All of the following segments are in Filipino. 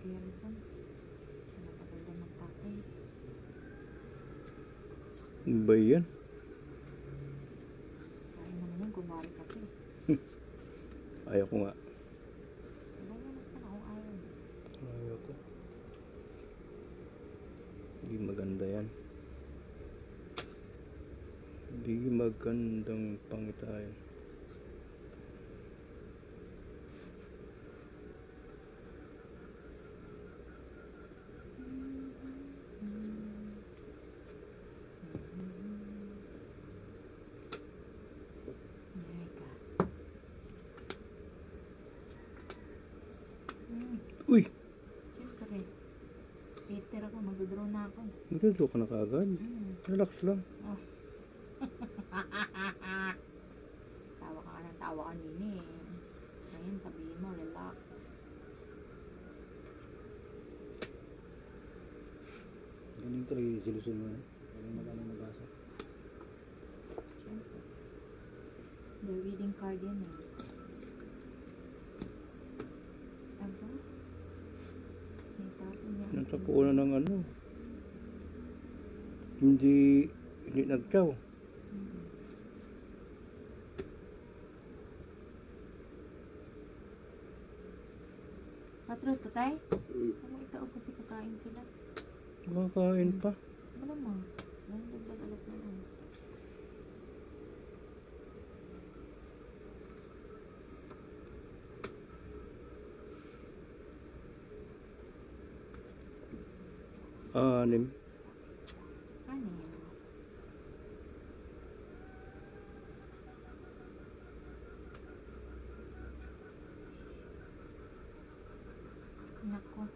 kay Rizal. Natagal na magtatay. Ano ba yan? Kaya naman yun, kumari ka pa eh. Ayaw ko nga. Diba yan ka na kung ayaw mo? Ayaw ko. Hindi maganda yan. Hindi magandang pangitayan. Uy! Siyempre. Peter ako, mag-draw na ako. Mag-draw ka na kaagad. Relax lang. Oh. Tawa ka ng tawa kanina eh. Ngayon sabihin mo, relax. Galing talaga yung silusyon mo. Galing magaling nabasa. Siyempre. The reading card yan eh. Aba? Natapon niya. Natapunan ng ano. Hindi nagtaw. Patro, tatay? Ano itaog kasi kakain sila? Makakain pa. Wala mo. Wala dagdag alas na lang. Anim. Ano yan? Nako.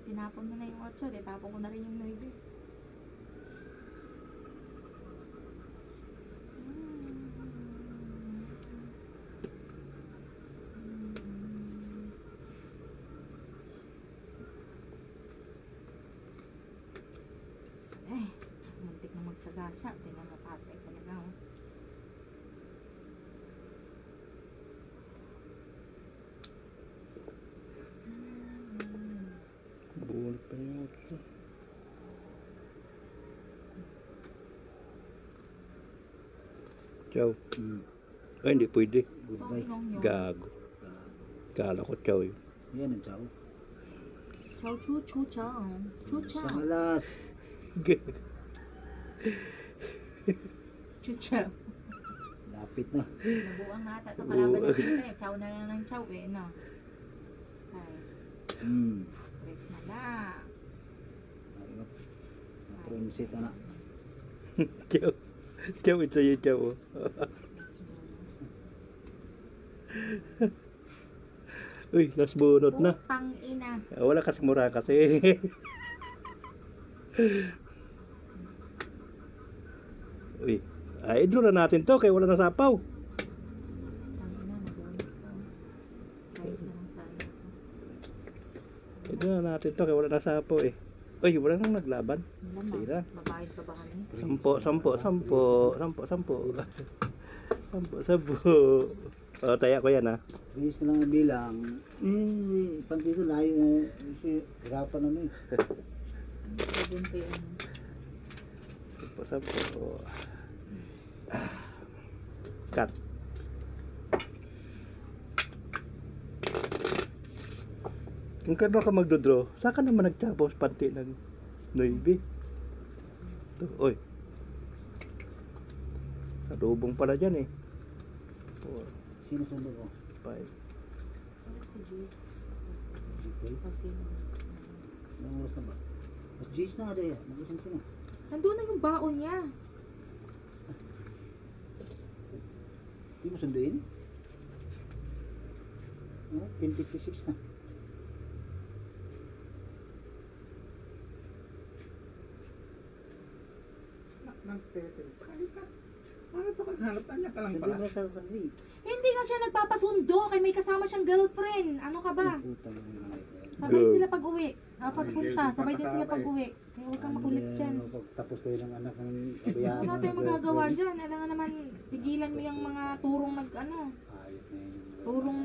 Tinapon mo na yung 8, tapon ko na rin yung 9. Muntik na magsagasa. Tingnan mo tatay talaga. Oh. Buwan pa yung 8. Chow. Ay, hindi pwede. Goodbye. Gago. Kala ko chow yun. Yan ang chow. Chow chu chu chow. Chu chow. Sa alas. Chu chow. Lapit na. Nabuang na ata. Ito kalaban natin tayo. Chow na lang ng chow eh. No? Okay. Press na lang. Prinsit na. Chow. Chow, ito yung chow. Uy, last bunot na. Putang ina. Wala kas mura kasi. Uy, ay draw na natin to kaya wala na sapaw. Putang ina. Nabuhay ko. Size na lang sa ano. Draw na natin to kaya wala na sapaw eh. Uy, wala nang naglaban. Sige na. Mabayad ka ba kami? 10. O, taya ko yan ha. Bilis na lang ang bilang. Pag dito layo na. Hirapan na eh. Sabihin ko yun. 10. Cut. Kung kano ka magdodraw, saan ka naman nagtapos panti ng 9? Ito, oy. Nadubong pala dyan eh. 4, Sino sundo ko? 5. Ano si G? Okay. O sino? Ilang oras na ba? Mas Jace na nga dahil. Nag-usang sila. Nandun na yung baon niya. Hindi mo sunduin? 10:56 na. Nagtetel. Halika. Ano to? Hanapan niya ka lang Hindi pala. mo sa kanri. Hindi nga siya nagpapasundo kay may kasama siyang girlfriend. Ano ka ba? Putang ina. Sabay Girl. sila pag-uwi. Pagpunta, sabay din sila pag-uwi. Kaya huwag kang makulit dyan. Tapos kayo ng anak ng kabayaan. Wala tayong magagawa dyan. Alam nga naman, pigilan mo yung mga turong nag-ano. Ayos na yun. Turong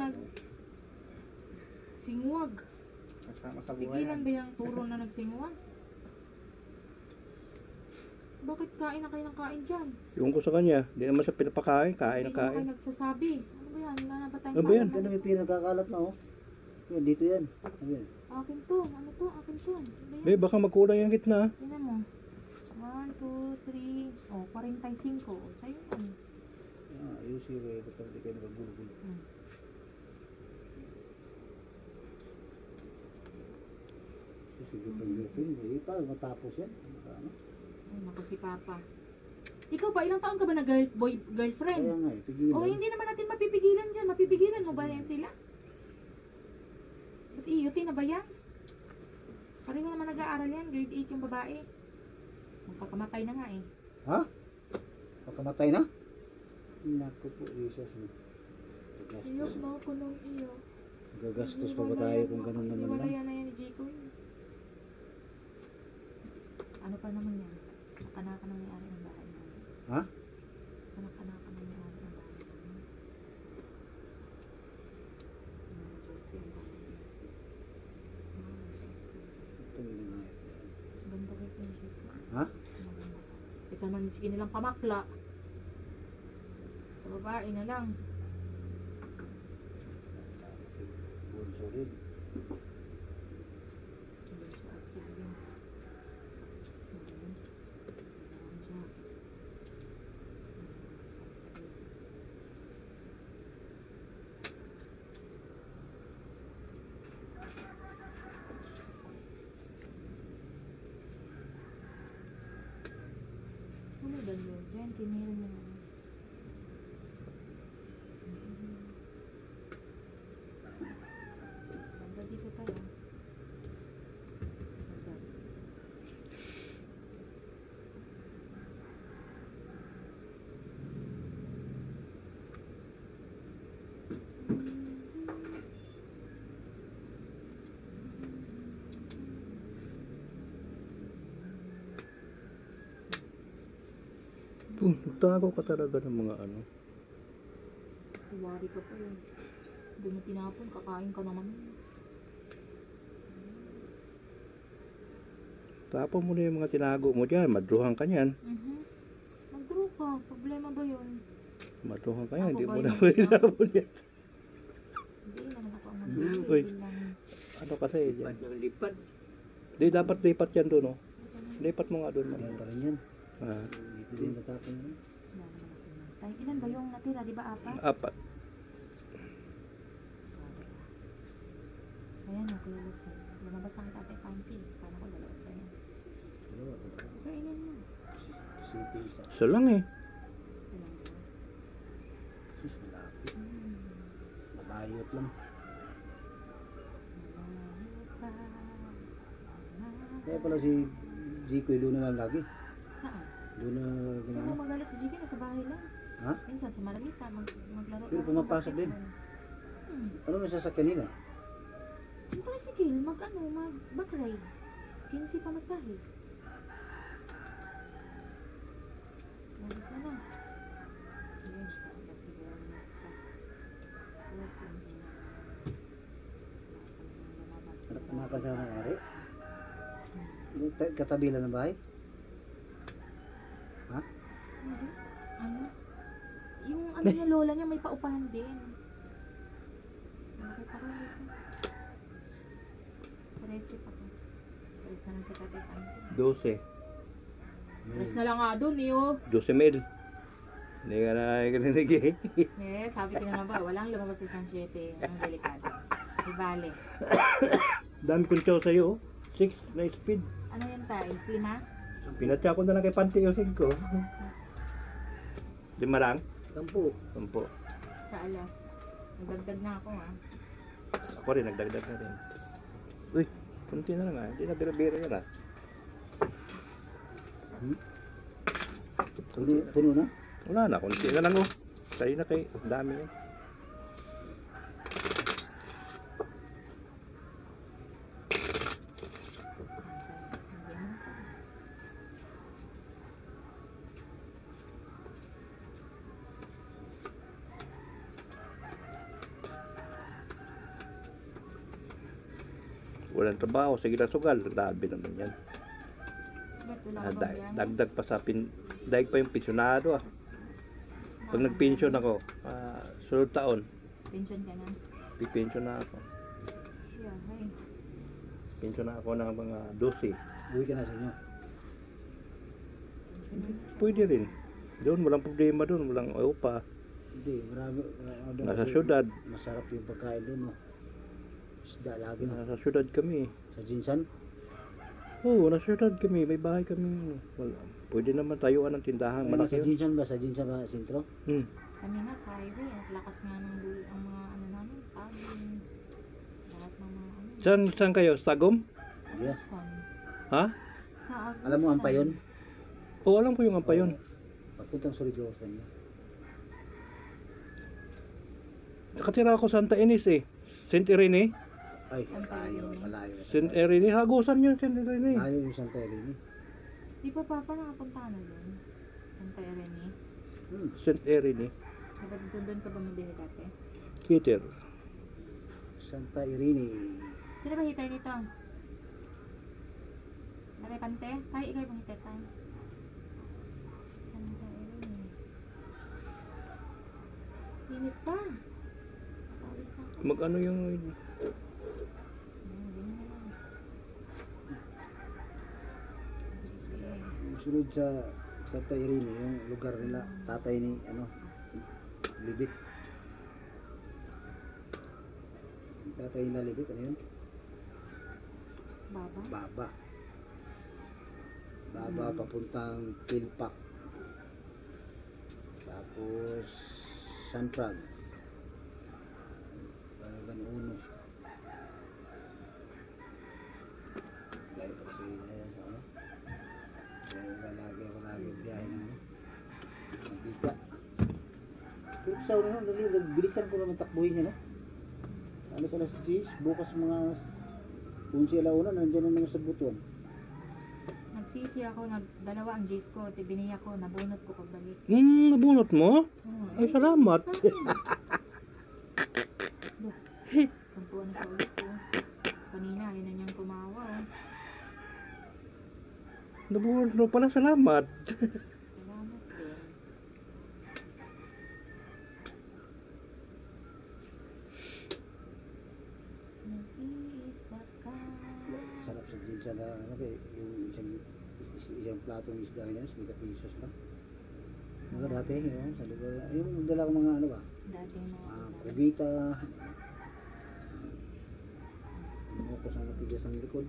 singwag. Kasama sa buhay Tigilan yan. ba yung turong na nagsingwag? Bakit kain na kayo ng kain dyan? Yung ko sa kanya, di naman siya pinapakain, kain na Hindi naman kain. kayo nagsasabi. Ano ba yan? Wala na ba tayong Ano ba yan? kain? Ano may pinagkakalat na oh. Yan, dito yan. Ano yan? Akin to. Ano to? Akin to. Ano ba yan? Be, baka magkulang yung gitna. Tingnan mo. 1, 2, 3. Oh, 45. Oh, sa'yo yan. Ayusin ko eh. Ba't hindi kayo nagagulog-gulog? Hmm. Sige pang dito yun. Eh, paano matapos yan? Ano? Ay, naku si Papa. Ikaw pa, ilang taon ka ba na girlfriend? Kaya nga eh. Pigilan. Oh, hindi naman natin mapipigilan dyan. Mapipigilan mo ba yan sila? Ba't iyuti na ba yan? Pareho naman nag-aaral yan. Grade 8 yung babae. Magpakamatay na nga eh. Ha? Pagkamatay na? Naku po, Jesus. Iyok na ako ng iyo. Gagastos pa ba tayo kung ganun naman lang? Iwalayan na yan ni Jayco. Ano pa naman yan? Nakanaka na may-ari ng bahay namin. Ha? Nakanaka na may-ari ng bahay namin. Josie ang bahay. Josie. Ito na nga eh. Ganda rin yung Jayco. Ha? Isa man sige nilang pamakla. Sa babae na lang. Bunso rin. Hindi siya astig din. Ayun. Ayan siya. Isang sa is. Ano dalo dyan? Kiniro mo na. Ganda dito tayo. Ganda. Nagtago ka talaga ng mga ano. Iwari ka pa yun. Hindi mo tinapon, kakain ka naman. Tapon mo na yung mga tinago mo dyan, madruhan ka niyan. Mag-draw ka. Problema ba yun? Madruhan ka yan, Ako hindi ba mo yun? na mailapon yan. Hindi naman ako ang mag-draw. Uy. Bilang... Ano kasi Lipad dyan? ng lipad. Di, dapat lipat yan doon, oh. Lipat mo nga doon. Yan pa rin yan. Ah, Dito din natapon yun. Wala naman ako nantay. Ilan ba yung natira? Di ba apat? apat. Ayan o, Kuya Luzon. Lumabas ang Tatay Panty. Kala ko dalawa sa'yo. Dalawa. Kainin mo. City isa. Isa lang eh. Silang dalawa. Sus, malapit. Hmm. Malayot lang. Malayo pa. Kaya pala si Zico doon na lang lagi. Saan? Doon na Ano ginagawa. magalit si Jiggy? Nasa bahay lang. Ha? Minsan sa Maramita, maglaro Pero lang ng pumapasok din. basketball. Ano may sasakyan nila? Yung tricycle, mag back ride. 15 pa masahe. Nabos mo na. Ayan, tapos siguro na pa. Hanapan siya ng ari? Katabi lang ng bahay? Ha? Ano? Yung ano niya, lola niya may paupahan din. Malaki pa rin ito. Paresip ako. Pares na lang sa Tatay Panty. 12. Pares na lang nga doon eh oh. 12 mil. Hindi ka na narinig eh. Eh, sabi ko na nga ba, walang lumabas isang 7. Ang delikado. Di bale. Dami kong chow sa'yo, oh. 6 na speed. Ano yan tayo? 5? Pinatya ko na lang kay Panty yung 5. 5 lang? Tampo. 10. Sa alas. Nagdagdag na ako ah. Ako rin, nagdagdag na rin. Uy, kunti na lang ah. Hindi na bira-bira yan ah. Puno na? Wala na, kunti na lang oh. Tayo na kay, dami yun. walang trabaho, sige lang sugal, grabe naman yan. Ba't wala Ah, ka bang biyahe? dagdag pa sa dahil pa yung pensyonado ah. Pag nagpensyon ako, sunod taon, Pension ka na? pipensyon na ako. Yeah, hey. Pensyon na ako ng mga 12. Uwi ka na sa inyo. Pwede rin. Doon, walang problema doon, walang upa. Hindi, marami. Doon Nasa kasi syudad. Masarap yung pagkain doon, no? Isda lagi, no? Nasa syudad kami. Sa Jinsan. Oo, nasa syudad kami, may bahay kami. Wala. Pwede naman tayuan ng tindahan, Sa malaki yun. Jinsan ba? Sa Jinsan ba, sentro? Kami nga sa highway, ang lakas nga ng ang mga ano namin, saging. Lahat ng mga ano. Saan kayo? Sagom? Yes. Agusan. Ha? Sa Agusan. Alam mo ang payon? Oo, alam ko yung ampayon. Pagpuntang Surigao sa inyo. Nakatira ako sa Santa Ines eh. St. Irene. Ay, Santa malayo, Irene. malayo. St. Irene, hagusan yun, St. Irene. Malayo yung Santa Irene. Di pa papa nakapunta ka na doon? Santa Irene. St. Irene. Diba doon ka ba mabili dati? Heater. Santa Irene. Sino ba heater nito? Ate Pante? Ay, ikaw yung heater tayo. Santa Irene. Init pa. Pawis na ako. Mag-ano yung... Ganyan na lang. Sunod sa Santa Irene, yung lugar nila, tatay ni, Libit. Yung tatay nila Libit, ano yun? Baba? Baba. Baba papuntang Pilpak. Tapos San Franz. Balagan Uno. Dahil pa kasi yan sa ano. Kaya lagi ako biyahe na ano. Magbita. Pero sa una bilisan ko naman takbuhin niya, no? Alas 10, bukas mga 11 alauna, nandiyan na naman sa butuan. Nagsisi ako, nagdalawa ang J's ko, tibiniya ko, nabunot ko pagbalik. Nabunot mo? Oo, Ay, salamat. Kampuan na sa ulit ko. Kanina, yun na niyang kumawa. Oh. Nabunot mo pala, salamat. Salamat din. Nag-iisa ka. Sarap sa ginsa na yung isang platong isda niya, 50 pesos lang. Mga dati, sa lugar, yung dala ko mga Dati na kugita, ko sa matigas ang likod.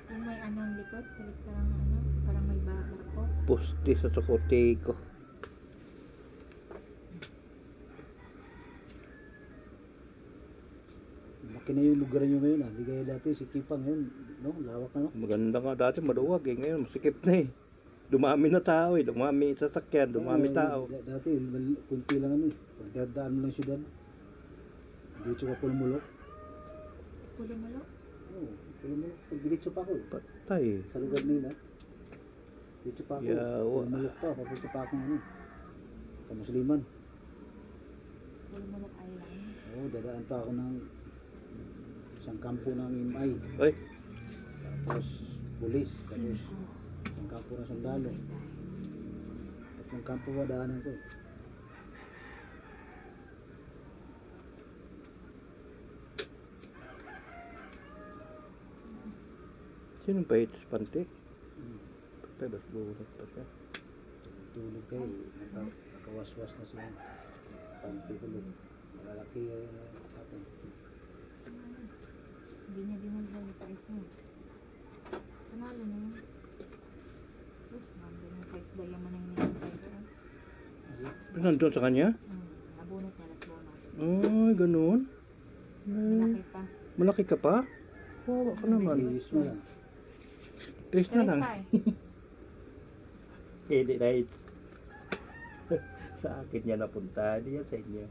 Yung may ano ang likod, kulit parang parang may barko. Pusti sa sokote ko. Laki na yung lugar nyo ngayon, hindi kaya dati, si Kipa ngayon, no? Lawak na, no? Maganda nga dati, maluwag eh. Ngayon, masikip na eh. Dumami na tao eh. Dumami sasakyan, dumami tao. Dati, kunti lang pagdadaan mo lang syudad. Dito ka Pulmulok. Pulo-mulo. Oo, Pulmulok. Pag diretso pa ako, Patay. sa lugar nila. Dito pa ako, Yawa. Pulmulok pa, papunta pa akong sa Musliman. Pulo-mulo Island. Oo, dadaan pa ako ng isang kampo ng MI. Ay, Tapos, pulis. Tapos, 5. isang kampo ng sundalo. Tatlong kampo ba daanan ko. sino pa ito? Pante? Patay, bas bunot pa siya. Tulog kayo, nakawaswas na siya. Stampi tulog. Malalaki yung kapon. Hindi niya binagay yung size niya. Panalo na yun. Tapos, nandun yung size diamond na hinihintay ko. Nandun sa kanya? Nabunot niya, nasbunot. Ay, ganun. Ay, Malaki pa. malaki ka pa? Wawa ka naman. Ilis na lang. Tres na lang. tayo. Hindi na it's sa akin niya napunta. Hindi yan sa inyo.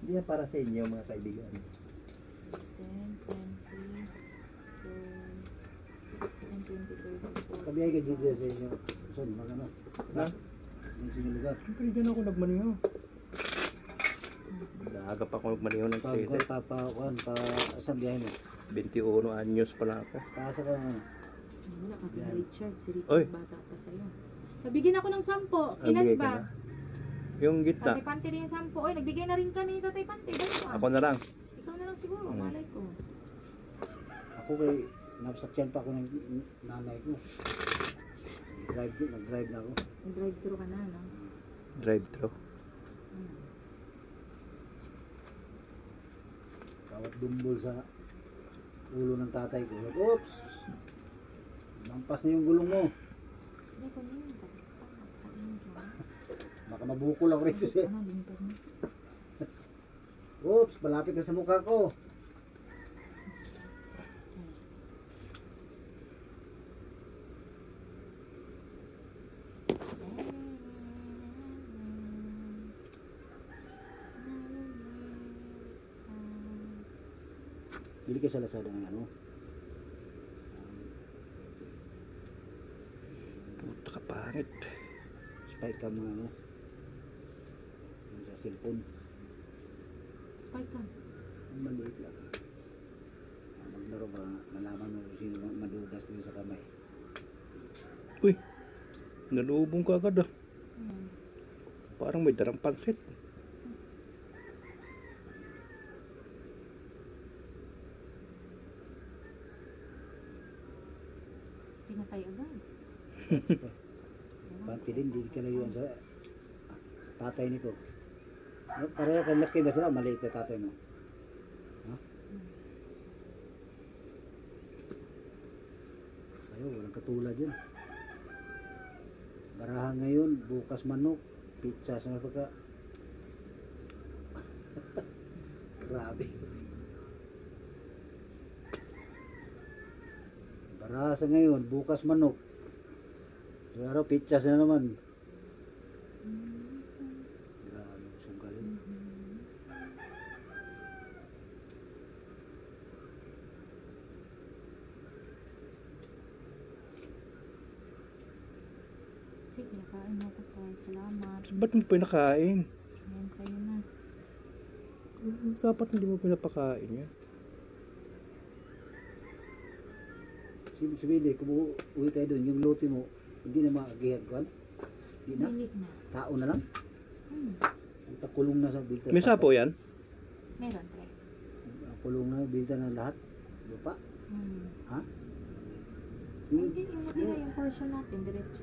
Hindi yan para sa inyo mga kaibigan. 10, 20, 17, 20, 24. Kabiyay ka dito sa inyo. Son, mga ano? Ha? Yung sinyo lugar. Siyempre dyan ako nagmaniho. Aga pa ako magmaniho ng Pag trailer. pa sa biyahe mo. 21 anyos pa lang ako. Kaasa ka ano. Wala ka kay Richard. Si Richard Oy. bata pa sa'yo. Nabigyan ako ng 10. Ilan Nagbigay ba? ka na. Yung gitna, Tatay Pante rin yung 10. Oy, nagbigay na rin kami ni Tatay Pante. Ganito ah. ako na lang. Ikaw na lang siguro, Hmm. malay ko. Ako kay napasakyan pa ako ng nanay ko. Nag-drive na ako. Nag-drive-thru ka na, no? Drive-thru. Hmm. Kawat dumbol sa ulo ng tatay ko. Oops! Nampas na yung gulong mo. Hindi ko na yun. Kainin mo. Baka mabukol ako rito siya. Ano, limpad mo. Oops! Malapit na sa mukha ko. Bili ka sa Lazada ng ano? Puta ka pangit. Spike cam ng ano? Yung sa cellphone. Spike ka. Ang maliit lang. Maglaro ba, malaman mo kung sino madudas dito sa kamay. Uy, nalubong ka agad ah. Hmm. Parang may darang pansit. Pinatay agad. Panty din, di kalayuan sa tatay nito. Pareho kay laki ba sila? Maliit na tatay mo. Ha? Ayaw, walang katulad yun. Barahan ngayon, bukas manok, pizza sa pagka. Grabe. Baraha sa ngayon, bukas manok. Pero pizza na naman. Grabe, sugal yun. Hey, pinakain mo ko tayo. Salamat. Ba't mo pinakain? Ayan, sa'yo na. Dapat hindi mo pinapakain yan. Si Billy, kung uwi tayo doon, yung lote mo, hindi na maagihag ko. Hindi na. Mili na. Tao na lang. Hmm. Ang takulong na sa bilta. May sapo yan? Meron, tres. Kulong na, bilta na lahat. Lupa. Hmm. Ha? Hindi, yung natira yung portion natin, diretso.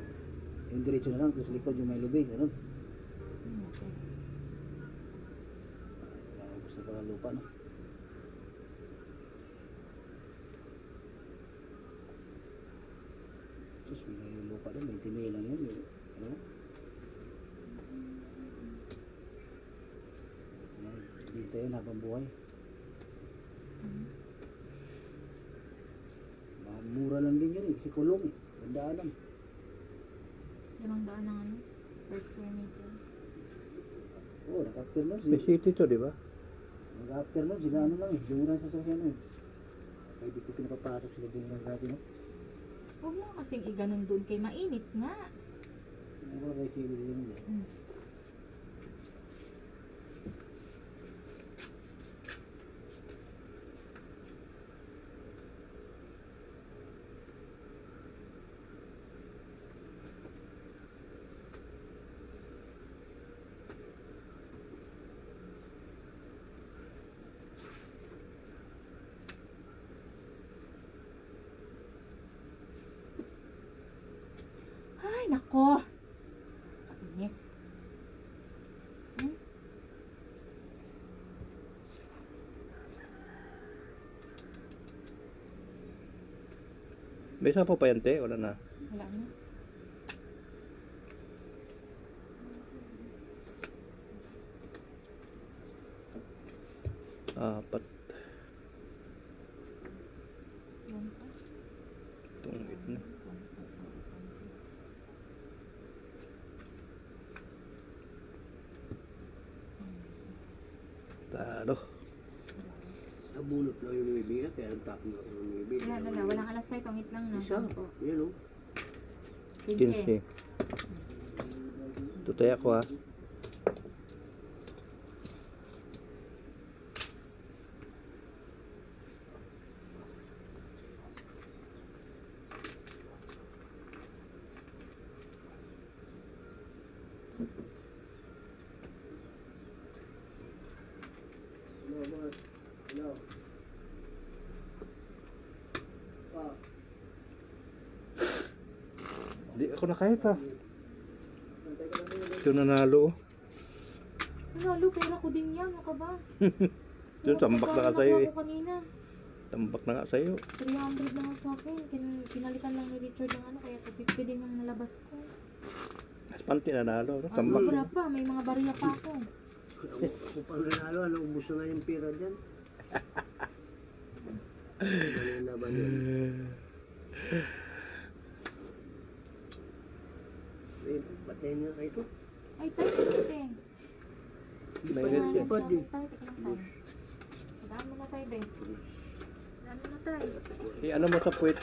Yung diretso na lang, tapos likod yung may lubing. Ganun. Hmm, okay. Gusto pa lupa, no? Sus, may yung lupa doon. 20 mil lang yun. Yung, ano? Binta yun habang buhay. Hmm. Mura lang din yun eh. Kasi kulong eh. Tandaan lang. 500 ang ano, per square meter. Oo, nag-after nun. May city to, di ba? Nag-after nun. Sila ano lang eh. Jura sa sasyan eh. Kaya di ko pinapapasok sila jura sa atin. No? Huwag mo kasing iganon doon kay mainit nga. Ano ba kayo sila din eh. Hmm. Ay, nako. Yes. Hmm? May sapo pa yan, te? Wala na. Wala na. Apat. Yan pa. Tungit na. Talo. Nabulot lang yung bibig kaya nagtapon ako ng bibig. Wala. Walang alas tayo. Tongit lang na. Isa. Sampo. Yan o. 15. 15. Tutay ako ha. Hello, boss. Hello. Ah. Di ako nakahit ha. Ito nanalo. oh. Nanalo, pera ko din yan. Ano ka ba? Ito, tambak na ka sa'yo eh. Ako kanina. Tambak na nga sa'yo. 300 na nga sa akin. Pinalitan lang ni Richard ng ano, kaya 250 din yung nalabas ko. Panty nanalo. No? Ah, Tambak. sobra pa. May mga bariya pa ako. Ako pang nanalo, ano, ubus na nga yung pera dyan. Ano yung laban yun? Eh, patayin nga kayo ito. Ay, tayo, ate. Mainit yan. Pwede. Tayo, teka lang tayo. Daan mo na tayo, Ben. Daan mo na tayo. Ano mo sa puwet?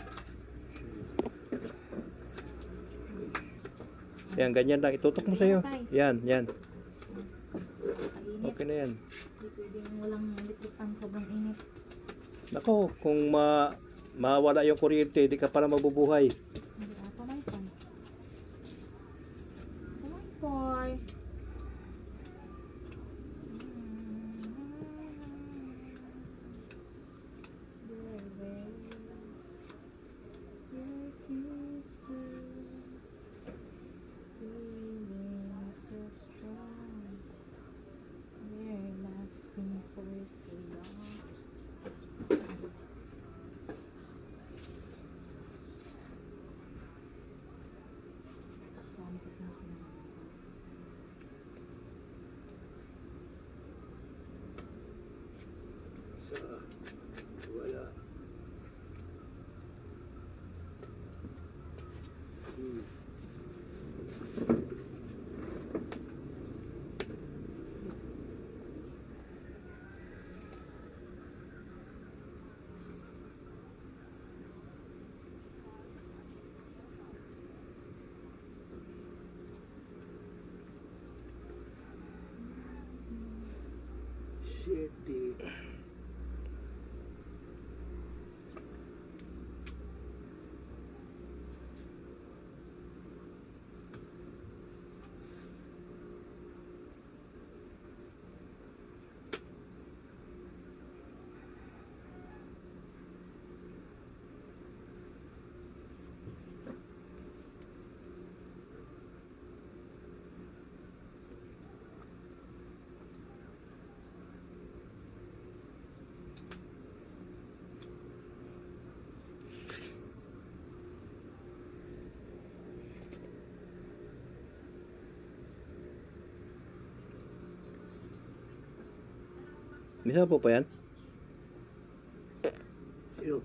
Yan, ganyan lang. Itutok mo sa'yo. Yan, yan. Kainit. Okay na yan. Hindi pwedeng walang litripan. Sobrang init. Nako, kung mawala yung kuryente, di ka pala mabubuhay. Hindi ata may pan. Come on, boy. Your kisses feeling so strong. They're lasting for so long. Dami kasi ako na. Wala. Shit, dude. Bisa po pa yan? Sino?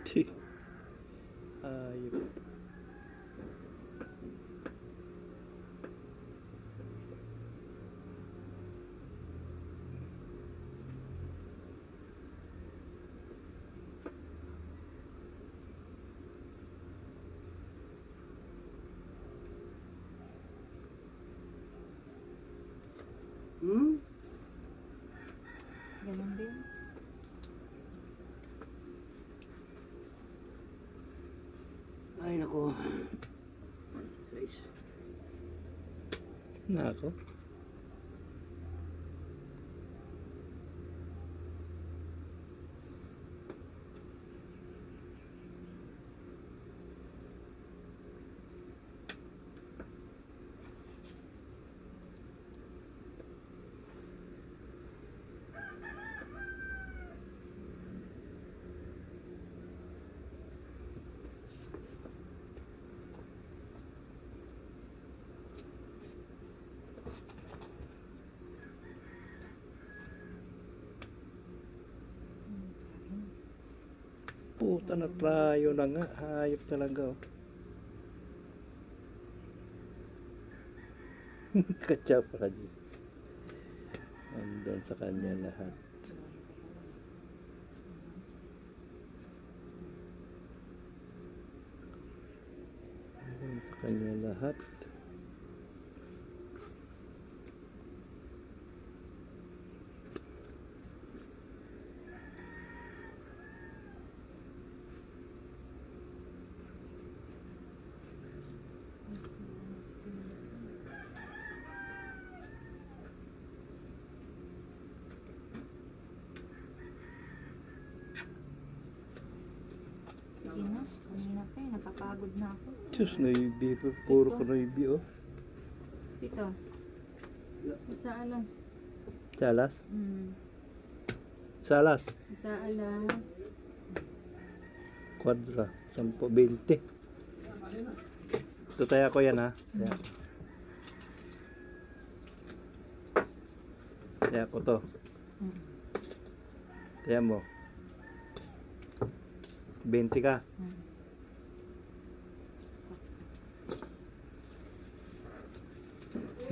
Tih. Ayup. Ganun din. Ay, nako. Size. Nako. Puta na tayo na nga. Hayop talaga oh. Katsa pa rin. Andun sa kanya lahat. Andun sa kanya lahat. Sige na, kanina pa eh, napapagod na ako. Diyos, Noibi. Puro ko Noibi, oh. Dito. Isa alas. Salas? Hmm. Salas. Isa alas. Quadra. 10, 20. Tutaya ko yan, ha? Taya. Taya ko to. Hmm. Taya mo. 20 ka. Hmm.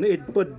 Need pod.